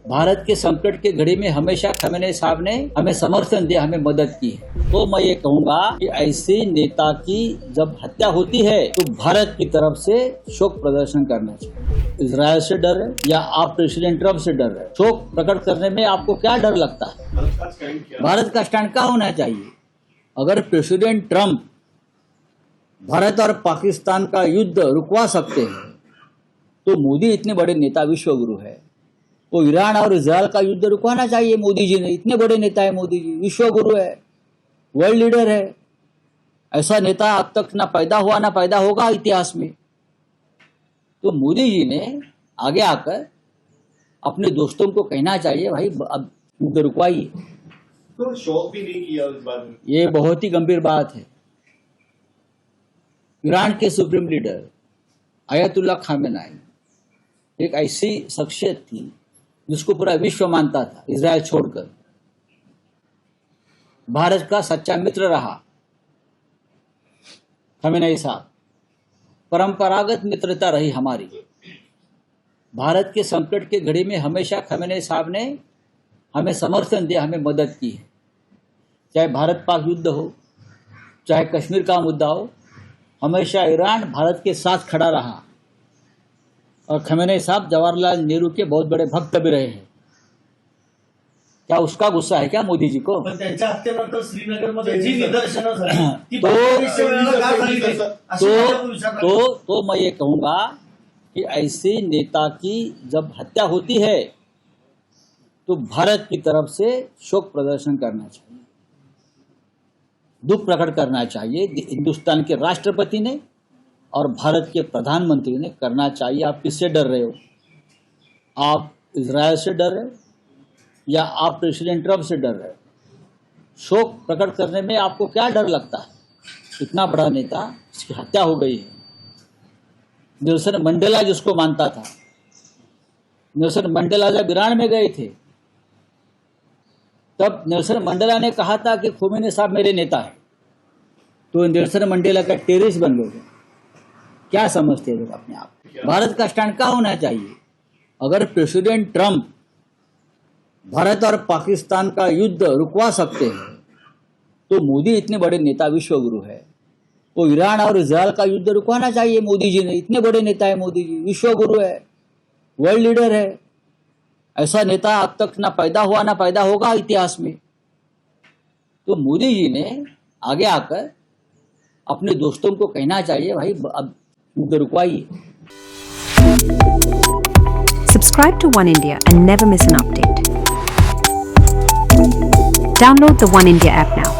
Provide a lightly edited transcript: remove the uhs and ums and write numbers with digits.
भारत के संकट के घड़ी में हमेशा खमेनी साहब ने हमें समर्थन दिया, हमें मदद की है। तो मैं ये कहूँगा कि ऐसे नेता की जब हत्या होती है तो भारत की तरफ से शोक प्रदर्शन करना चाहिए। इजरायल से डर है या आप प्रेसिडेंट ट्रम्प से डर है? शोक प्रकट करने में आपको क्या डर लगता है? भारत का स्टैंड क्या होना चाहिए? अगर प्रेसिडेंट ट्रम्प भारत और पाकिस्तान का युद्ध रुकवा सकते हैं तो मोदी इतने बड़े नेता, विश्वगुरु है, वो ईरान और इजरायल का युद्ध रुकवाना चाहिए। मोदी जी ने, इतने बड़े नेता है मोदी जी, विश्वगुरु है, वर्ल्ड लीडर है। ऐसा नेता अब तक ना पैदा हुआ ना पैदा होगा इतिहास में। तो मोदी जी ने आगे आकर अपने दोस्तों को कहना चाहिए, भाई अब युद्ध रुकवाइए। तो शौक भी नहीं किया इस बात में। ये बहुत ही गंभीर बात है। ईरान के सुप्रीम लीडर अयतुल्ला खामेनेई एक ऐसी शख्सियत थी जिसको पूरा विश्व मानता था, इजरायल छोड़कर। भारत का सच्चा मित्र रहा खामेनेई साहब। परंपरागत मित्रता रही हमारी। भारत के संकट के घड़ी में हमेशा खामेनेई साहब ने हमें समर्थन दिया, हमें मदद की है। चाहे भारत पाक युद्ध हो, चाहे कश्मीर का मुद्दा हो, हमेशा ईरान भारत के साथ खड़ा रहा। और खामेनेई साहब जवाहरलाल नेहरू के बहुत बड़े भक्त भी रहे हैं। क्या उसका गुस्सा है क्या मोदी जी को? पण त्यांच्या हत्येनंतर श्रीनगरमध्ये जी निदर्शनं झाली ती तो मैं ये कहूँगा कि ऐसे नेता की जब हत्या होती है तो भारत की तरफ से शोक प्रदर्शन करना चाहिए, दुख प्रकट करना चाहिए। हिंदुस्तान के राष्ट्रपति ने और भारत के प्रधानमंत्री ने करना चाहिए। आप किससे डर रहे हो? आप इजरायल से डर रहे हो या आप प्रेसिडेंट ट्रम्प से डर रहे हो? शोक प्रकट करने में आपको क्या डर लगता है? इतना बड़ा नेता, इसकी हत्या हो गई है। नेल्सन मंडेला जिसको मानता था, नेल्सन मंडेला जब ईरान में गए थे तब नेल्सन मंडेला ने कहा था कि खोमेनी साहब मेरे नेता है। तो नेल्सन मंडेला का टेररिस्ट बन गए। क्या समझते लोग अपने आप? भारत का स्टैंड क्या होना चाहिए? अगर प्रेसिडेंट ट्रम्प भारत और पाकिस्तान का युद्ध रुकवा सकते हैं तो मोदी इतने बड़े नेता, विश्वगुरु है, वो ईरान और इजरायल का युद्ध रुकवाना चाहिए। मोदी जी ने, इतने बड़े नेता है मोदी जी, विश्वगुरु है, वर्ल्ड लीडर है। ऐसा नेता अब तक ना पैदा हुआ ना पैदा होगा इतिहास में। तो मोदी जी ने आगे आकर अपने दोस्तों को कहना चाहिए, भाई अब युद्ध रुकवाइए। Subscribe to One India and never miss an update. Download the One India app now.